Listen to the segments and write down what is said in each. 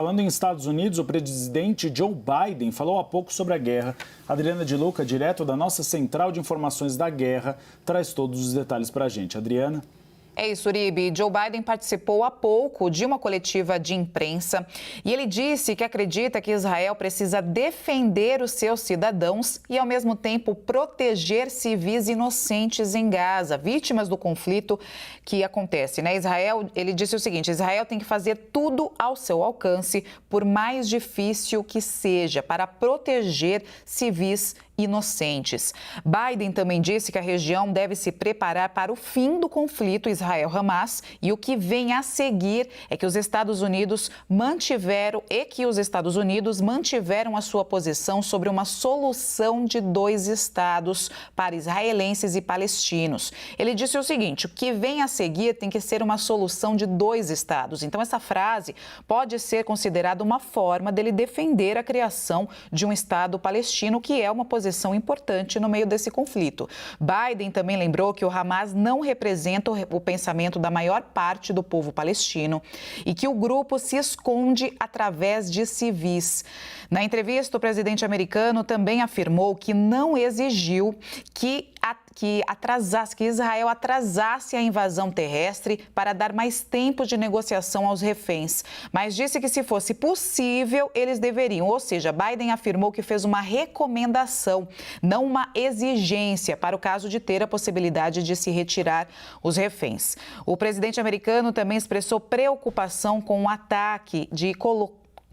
Falando em Estados Unidos, o presidente Joe Biden falou há pouco sobre a guerra. Adriana de Luca, direto da nossa central de informações da guerra, traz todos os detalhes para a gente. Adriana? É isso, Uribe. Joe Biden participou há pouco de uma coletiva de imprensa e ele disse que acredita que Israel precisa defender os seus cidadãos e, ao mesmo tempo, proteger civis inocentes em Gaza, vítimas do conflito que acontece, né? Ele disse o seguinte: Israel tem que fazer tudo ao seu alcance, por mais difícil que seja, para proteger civis inocentes. Biden também disse que a região deve se preparar para o fim do conflito Israel-Hamas e o que vem a seguir é que os Estados Unidos mantiveram a sua posição sobre uma solução de 2 estados para israelenses e palestinos. Ele disse o seguinte: o que vem a seguir tem que ser uma solução de 2 estados. Então, essa frase pode ser considerada uma forma dele defender a criação de um estado palestino, que é uma posição importante no meio desse conflito. Biden também lembrou que o Hamas não representa o pensamento da maior parte do povo palestino e que o grupo se esconde através de civis. Na entrevista, o presidente americano também afirmou que não exigiu que Israel atrasasse a invasão terrestre para dar mais tempo de negociação aos reféns, mas disse que, se fosse possível, eles deveriam. Ou seja, Biden afirmou que fez uma recomendação, não uma exigência, para o caso de ter a possibilidade de se retirar os reféns. O presidente americano também expressou preocupação com o ataque de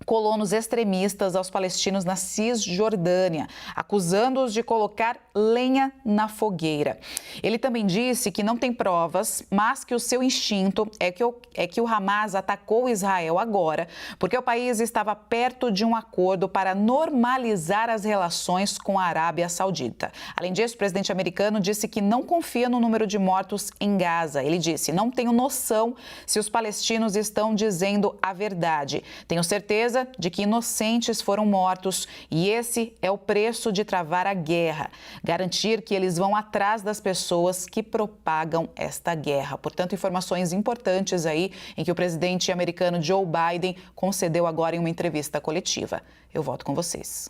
colonos extremistas aos palestinos na Cisjordânia, acusando-os de colocar lenha na fogueira. Ele também disse que não tem provas, mas que o seu instinto é que o Hamas atacou Israel agora, porque o país estava perto de um acordo para normalizar as relações com a Arábia Saudita. Além disso, o presidente americano disse que não confia no número de mortos em Gaza. Ele disse: não tenho noção se os palestinos estão dizendo a verdade. Tenho certeza de que inocentes foram mortos e esse é o preço de travar a guerra, garantir que eles vão atrás das pessoas que propagam esta guerra. Portanto, informações importantes aí em que o presidente americano Joe Biden concedeu agora em uma entrevista coletiva. Eu volto com vocês.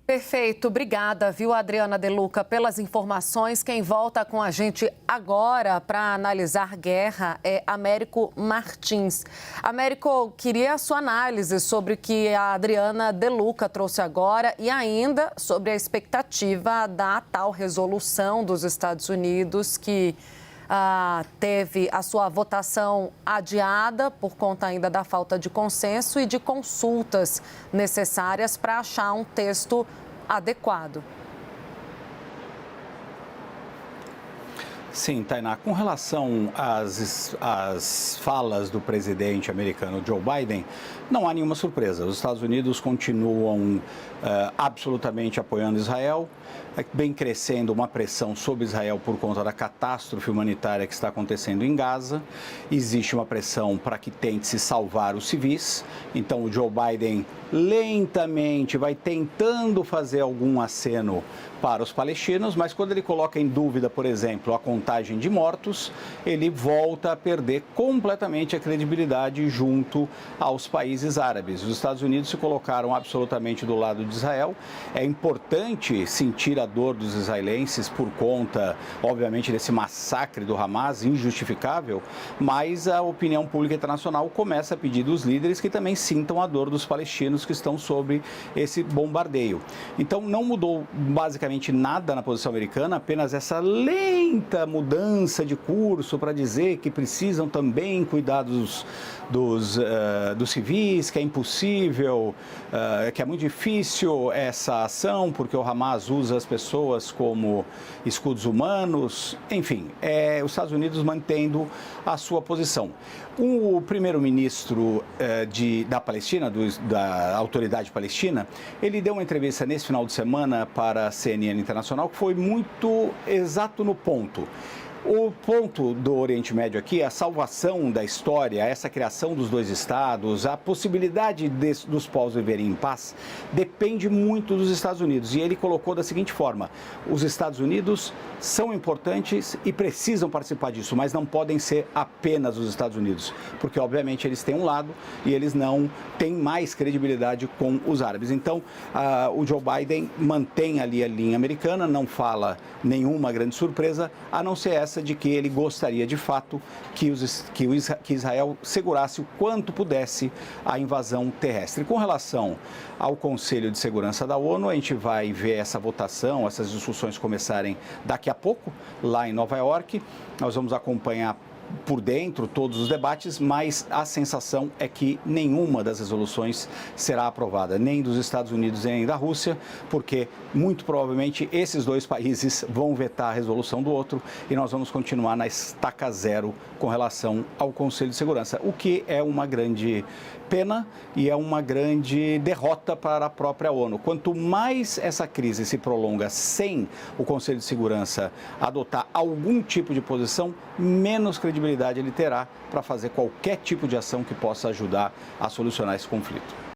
Perfeito, obrigada, viu, Adriana de Luca, pelas informações. Quem volta com a gente agora para analisar guerra é Américo Martins. Américo, queria a sua análise sobre o que a Adriana de Luca trouxe agora e ainda sobre a expectativa da tal resolução dos Estados Unidos que teve a sua votação adiada por conta ainda da falta de consenso e de consultas necessárias para achar um texto adequado. Sim, Tainá, com relação às falas do presidente americano Joe Biden, não há nenhuma surpresa. Os Estados Unidos continuam absolutamente apoiando Israel, vem crescendo uma pressão sobre Israel por conta da catástrofe humanitária que está acontecendo em Gaza. Existe uma pressão para que tente se salvar os civis. Então, o Joe Biden lentamente vai tentando fazer algum aceno para os palestinos, mas quando ele coloca em dúvida, por exemplo, a contagem de mortos, ele volta a perder completamente a credibilidade junto aos países árabes. Os Estados Unidos se colocaram absolutamente do lado de Israel. É importante sentir a dor dos israelenses por conta, obviamente, desse massacre do Hamas, injustificável, mas a opinião pública internacional começa a pedir dos líderes que também sintam a dor dos palestinos que estão sob esse bombardeio. Então, não mudou basicamente nada na posição americana, apenas essa lenta mudança de curso para dizer que precisam também cuidar dos civis, que é impossível, que é muito difícil essa ação, porque o Hamas usa as pessoas como escudos humanos. Enfim, os Estados Unidos mantendo a sua posição. O primeiro-ministro da Palestina, da Autoridade Palestina, ele deu uma entrevista nesse final de semana para a CNN Internacional que foi muito exato no ponto. O ponto do Oriente Médio aqui, a salvação da história, essa criação dos dois estados, a possibilidade dos povos viverem em paz, depende muito dos Estados Unidos. E ele colocou da seguinte forma: os Estados Unidos são importantes e precisam participar disso, mas não podem ser apenas os Estados Unidos, porque obviamente eles têm um lado e eles não têm mais credibilidade com os árabes. Então, o Joe Biden mantém ali a linha americana, não fala nenhuma grande surpresa, a não ser essa de que ele gostaria de fato que Israel segurasse o quanto pudesse a invasão terrestre. Com relação ao Conselho de Segurança da ONU, a gente vai ver essa votação, essas discussões começarem daqui a pouco, lá em Nova York. Nós vamos acompanhar por dentro todos os debates, mas a sensação é que nenhuma das resoluções será aprovada, nem dos Estados Unidos nem da Rússia, porque muito provavelmente esses dois países vão vetar a resolução do outro e nós vamos continuar na estaca zero com relação ao Conselho de Segurança, o que é uma grande pena e é uma grande derrota para a própria ONU. Quanto mais essa crise se prolonga sem o Conselho de Segurança adotar algum tipo de posição, menos credibilidade ele terá para fazer qualquer tipo de ação que possa ajudar a solucionar esse conflito.